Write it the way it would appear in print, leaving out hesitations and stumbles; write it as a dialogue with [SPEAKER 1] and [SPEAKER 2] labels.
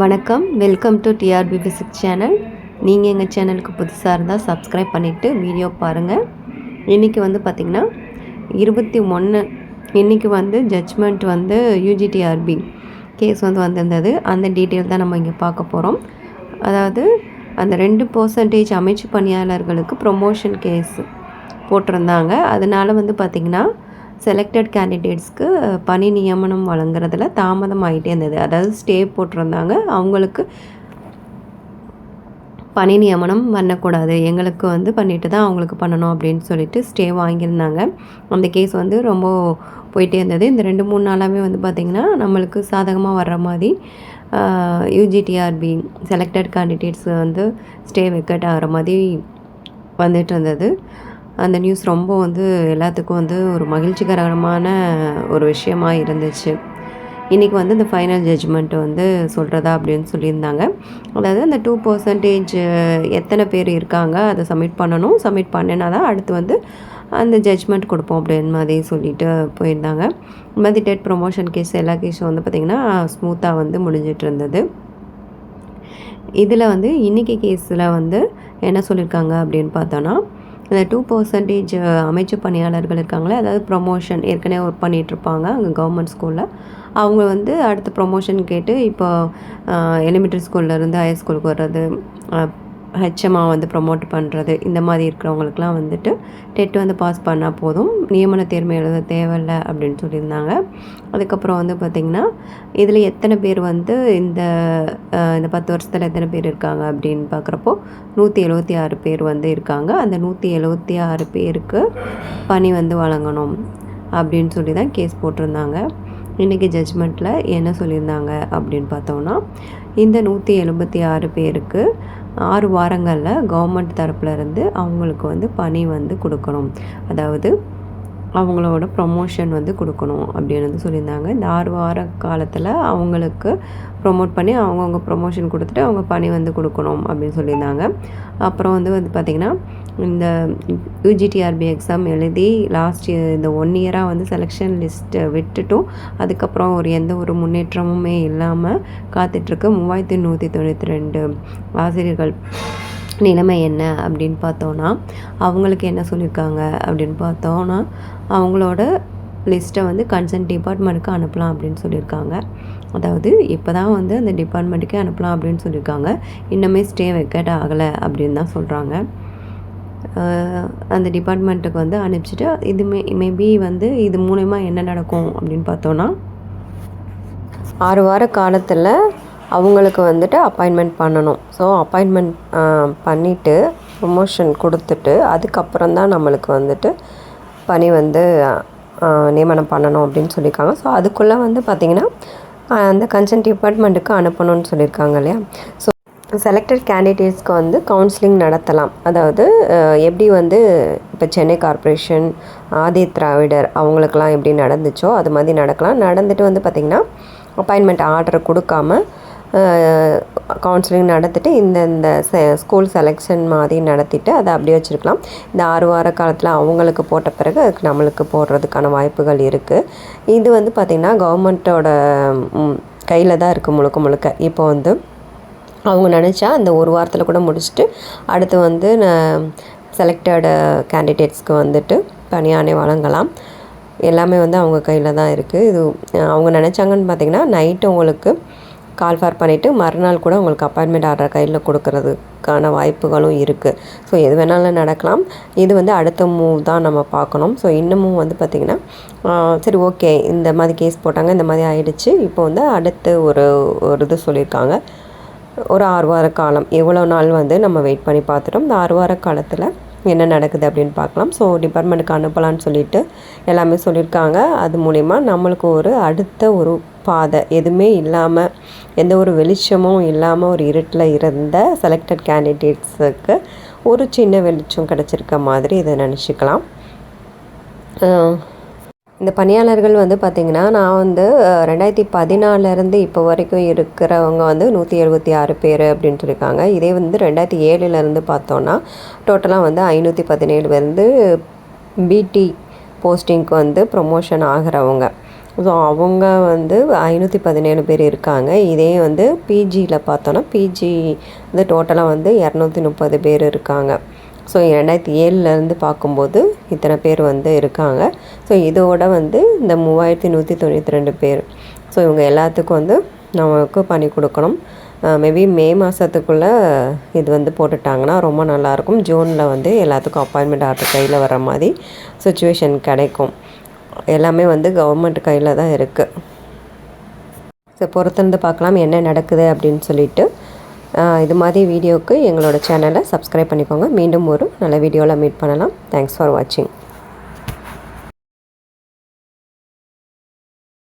[SPEAKER 1] வணக்கம், welcome to TRB physics channel. நீங்கள் எங்கள் சேனலுக்கு புதுசாக இருந்தால் சப்ஸ்கிரைப் பண்ணிவிட்டு வீடியோ பாருங்கள். இன்றைக்கி வந்து பார்த்திங்கன்னா 21 இன்றைக்கி வந்து ஜட்ஜ்மெண்ட் வந்து யூஜிடிஆர்பி கேஸ் வந்து வந்திருந்தது. அந்த டீட்டெயில் தான் நம்ம இங்கே பார்க்க போகிறோம். அதாவது அந்த 2% அமைச்சு பணியாளர்களுக்கு ப்ரொமோஷன் கேஸ் போட்டிருந்தாங்க. அதனால் வந்து பார்த்திங்கன்னா செலக்டட் கேண்டிடேட்ஸ்க்கு பணி நியமனம் வழங்குறதுல தாமதம் ஆகிட்டே இருந்தது. அதாவது ஸ்டே போட்டிருந்தாங்க. அவங்களுக்கு பணி நியமனம் பண்ணக்கூடாது, எங்களுக்கு வந்து பண்ணிட்டு தான் அவங்களுக்கு பண்ணணும் அப்படின்னு சொல்லிட்டு ஸ்டே வாங்கியிருந்தாங்க. அந்த கேஸ் வந்து ரொம்ப போயிட்டே இருந்தது. இந்த 2-3 நாளாகவே வந்து பார்த்திங்கன்னா நம்மளுக்கு சாதகமாக வர்ற மாதிரி யூஜிடிஆர்பி செலக்டட் கேண்டிடேட்ஸ் வந்து ஸ்டே வெக்கேட் ஆகிற மாதிரி வந்துட்டு இருந்தது. அந்த நியூஸ் ரொம்ப வந்து எல்லாத்துக்கும் வந்து ஒரு மகிழ்ச்சிகரமான ஒரு விஷயமாக இருந்துச்சு. இன்றைக்கி வந்து இந்த ஃபைனல் ஜட்ஜ்மெண்ட் வந்து சொல்கிறதா அப்படின்னு சொல்லியிருந்தாங்க. அதாவது அந்த 2% எத்தனை பேர் இருக்காங்க அதை சப்மிட் பண்ணணும். சப்மிட் பண்ணினா தான் அடுத்து வந்து அந்த ஜட்ஜ்மெண்ட் கொடுப்போம் அப்படின்னு மாதிரி சொல்லிட்டு போயிருந்தாங்க. இந்த மாதிரி டெட் ப்ரொமோஷன் கேஸ் எல்லா கேஸும் வந்து பார்த்திங்கன்னா ஸ்மூத்தாக வந்து முடிஞ்சிட்டு இருந்தது. இதில் வந்து இன்றைக்கி கேஸில் வந்து என்ன சொல்லியிருக்காங்க அப்படின்னு பார்த்தோன்னா, இந்த 2% அமைச்சு பணியாளர்கள் இருக்காங்களே, அதாவது ப்ரொமோஷன் ஏற்கனவே ஒர்க் பண்ணிகிட்ருப்பாங்க அங்கே கவர்மெண்ட் ஸ்கூலில். அவங்க வந்து அடுத்த ப்ரொமோஷன் கேட்டு இப்போ எலிமெண்ட்ரி ஸ்கூல்லேருந்து ஹையர் ஸ்கூலுக்கு வர்றது, ஹெச்எம்மாக வந்து ப்ரொமோட் பண்ணுறது, இந்த மாதிரி இருக்கிறவங்களுக்குலாம் வந்துட்டு டெட் வந்து பாஸ் பண்ணால் போதும், நியமன தேர்வு எழுத தேவையில்லை அப்படின்னு சொல்லியிருந்தாங்க. அதுக்கப்புறம் வந்து பார்த்திங்கன்னா இதில் எத்தனை பேர் வந்து இந்த 10 வருஷத்தில் எத்தனை பேர் இருக்காங்க அப்படின்னு பார்க்குறப்போ 176 பேர் வந்து இருக்காங்க. அந்த 176 பேருக்கு பணி வந்து வழங்கணும் அப்படின்னு சொல்லி தான் கேஸ் போட்டிருந்தாங்க. இன்றைக்கி ஜட்ஜ்மெண்ட்டில் என்ன சொல்லியிருந்தாங்க அப்படின்னு பார்த்தோன்னா, இந்த 176 பேருக்கு 6 வாரங்களில் கவர்மெண்ட் தரப்புலேருந்து அவங்களுக்கு வந்து பணி வந்து கொடுக்கணும், அதாவது அவங்களோட ப்ரொமோஷன் வந்து கொடுக்கணும் அப்படின்னு வந்து சொல்லியிருந்தாங்க. இந்த 6 வார காலத்தில் அவங்களுக்கு ப்ரொமோட் பண்ணி அவங்கவுங்க ப்ரொமோஷன் கொடுத்துட்டு அவங்க பணி வந்து கொடுக்கணும் அப்படின்னு சொல்லியிருந்தாங்க. அப்புறம் வந்து பார்த்திங்கன்னா இந்த யூஜிடிஆர்பி எக்ஸாம் எழுதி லாஸ்ட் இந்த 1 இயராக வந்து செலெக்ஷன் லிஸ்ட்டை விட்டுட்டும் அதுக்கப்புறம் எந்த ஒரு முன்னேற்றமுமே இல்லாமல் காத்துட்ருக்கு 3192 ஆசிரியர்கள் நிலைமை என்ன அப்படின்னு பார்த்தோன்னா, அவங்களுக்கு என்ன சொல்லியிருக்காங்க அப்படின்னு பார்த்தோன்னா, அவங்களோட லிஸ்ட்டை வந்து கன்சர்ன் டிபார்ட்மெண்ட்டுக்கு அனுப்பலாம் அப்படின்னு சொல்லியிருக்காங்க. அதாவது இப்போ தான் வந்து அந்த டிபார்ட்மெண்ட்டுக்கே அனுப்பலாம் அப்படின்னு சொல்லியிருக்காங்க. இன்னுமே ஸ்டே வெக்கேட் ஆகலை அப்படின்னு தான் சொல்கிறாங்க. அந்த டிபார்ட்மெண்ட்டுக்கு வந்து அனுப்பிச்சிட்டு இது மேபி வந்து இது மூலமா என்ன நடக்கும் அப்படின்னு பார்த்தோன்னா, 6 வார காலத்தில் அவங்களுக்கு வந்துட்டு அப்பாயின்மெண்ட் பண்ணணும். ஸோ அப்பாயின்மெண்ட் பண்ணிவிட்டு ப்ரொமோஷன் கொடுத்துட்டு அதுக்கப்புறம் தான் நம்மளுக்கு வந்துட்டு பணி வந்து நியமனம் பண்ணணும் அப்படின்னு சொல்லியிருக்காங்க. ஸோ அதுக்குள்ளே வந்து பார்த்திங்கன்னா அந்த கன்சர்ன் டிபார்ட்மெண்ட்டுக்கு அனுப்பணும்னு சொல்லியிருக்காங்க இல்லையா. ஸோ செலக்டட் கேண்டிடேட்ஸ்க்கு வந்து கவுன்சிலிங் நடத்தலாம். அதாவது எப்படி வந்து இப்போ சென்னை கார்ப்பரேஷன், ஆதி திராவிடர் அவங்களுக்கெல்லாம் எப்படி நடந்துச்சோ அது மாதிரி நடக்கலாம். நடந்துட்டு வந்து பார்த்திங்கன்னா அப்பாயின்மெண்ட் ஆர்டர் கொடுக்காம கவுன்சிலிங் நடத்திட்டு இந்த ஸ்கூல் செலெக்ஷன் மாதிரி நடத்திட்டு அதை அப்படியே வச்சுருக்கலாம். இந்த 6 வார காலத்தில் அவங்களுக்கு போட்ட பிறகு அதுக்கு நம்மளுக்கு போடுறதுக்கான வாய்ப்புகள் இருக்குது. இது வந்து பார்த்திங்கன்னா கவர்மெண்ட்டோட கையில் தான் இருக்குது முழுக்க. இப்போ வந்து அவங்க நினச்சா அந்த 1 வாரத்தில் கூட முடிச்சுட்டு அடுத்து வந்து செலக்டட் கேண்டிடேட்ஸ்க்கு வந்துட்டு பணியாணை வழங்கலாம். எல்லாமே வந்து அவங்க கையில் தான் இருக்குது. இது அவங்க நினச்சாங்கன்னு பார்த்திங்கன்னா நைட்டு உங்களுக்கு கால் ஃபார் பண்ணிவிட்டு மறுநாள் கூட உங்களுக்கு அப்பாயின்மெண்ட் ஆர்டர் கையில் கொடுக்கறதுக்கான வாய்ப்புகளும் இருக்குது. ஸோ எது வேணாலும் நடக்கலாம். இது வந்து அடுத்த மூவ் தான் நம்ம பார்க்கணும். ஸோ இன்னமும் வந்து பார்த்திங்கன்னா சரி ஓகே இந்த மாதிரி கேஸ் போட்டாங்க, இந்த மாதிரி ஆகிடுச்சு, இப்போ வந்து அடுத்து ஒரு இது சொல்லியிருக்காங்க. ஒரு 6 வார காலம் எவ்வளோ நாள் வந்து நம்ம வெயிட் பண்ணி பார்த்துட்டோம். இந்த 6 வார காலத்தில் என்ன நடக்குது அப்படின்னு பார்க்கலாம். ஸோ டிபார்ட்மெண்ட்டுக்கு அனுப்பலான்னு சொல்லிட்டு எல்லாமே சொல்லியிருக்காங்க. அது மூலிமா நம்மளுக்கு ஒரு அடுத்த ஒரு பாதை எதுவுமே இல்லாமல், எந்த ஒரு வெளிச்சமும் இல்லாமல் ஒரு இருட்டில் இருந்த செலக்டட் கேண்டிடேட்ஸுக்கு ஒரு சின்ன வெளிச்சம் கிடச்சிருக்க மாதிரி இதை நினச்சிக்கலாம். இந்த பணியாளர்கள் வந்து பார்த்திங்கன்னா நான் வந்து 2014 இப்போ வரைக்கும் இருக்கிறவங்க வந்து 176 பேர் அப்படின்னு சொல்லியிருக்காங்க. இதே வந்து 2007 பார்த்தோன்னா டோட்டலாக வந்து 517 வந்து பிடி போஸ்டிங்க்கு வந்து ப்ரொமோஷன் ஆகிறவங்க. ஸோ அவங்க வந்து 517 பேர் இருக்காங்க. இதே வந்து பிஜியில் பார்த்தோன்னா பிஜி வந்து டோட்டலாக வந்து 230 பேர் இருக்காங்க. ஸோ 2007லேருந்து பார்க்கும்போது இத்தனை பேர் வந்து இருக்காங்க. ஸோ இதோட வந்து இந்த 3192 பேர். ஸோ இவங்க எல்லாத்துக்கும் வந்து நமக்கு பண்ணி கொடுக்கணும். மேபி மே மாதத்துக்குள்ளே இது வந்து போட்டுட்டாங்கன்னா ரொம்ப நல்லாயிருக்கும். ஜூனில் வந்து எல்லாத்துக்கும் அப்பாயின்மெண்ட் ஆர்டர் கையில் வர மாதிரி சுச்சுவேஷன் கிடைக்கும். எல்லாமே வந்து கவர்மெண்ட் கையில் தான் இருக்குது. ஸோ பொறுத்திருந்து பார்க்கலாம் என்ன நடக்குது அப்படின்னு சொல்லிட்டு. இது மாதிரி வீடியோவுக்கு எங்களோட சேனலை சப்ஸ்கிரைப் பண்ணிக்கோங்க. மீண்டும் ஒரு நல்ல வீடியோவில் மீட் பண்ணலாம். தேங்க்ஸ் ஃபார் வாட்சிங்.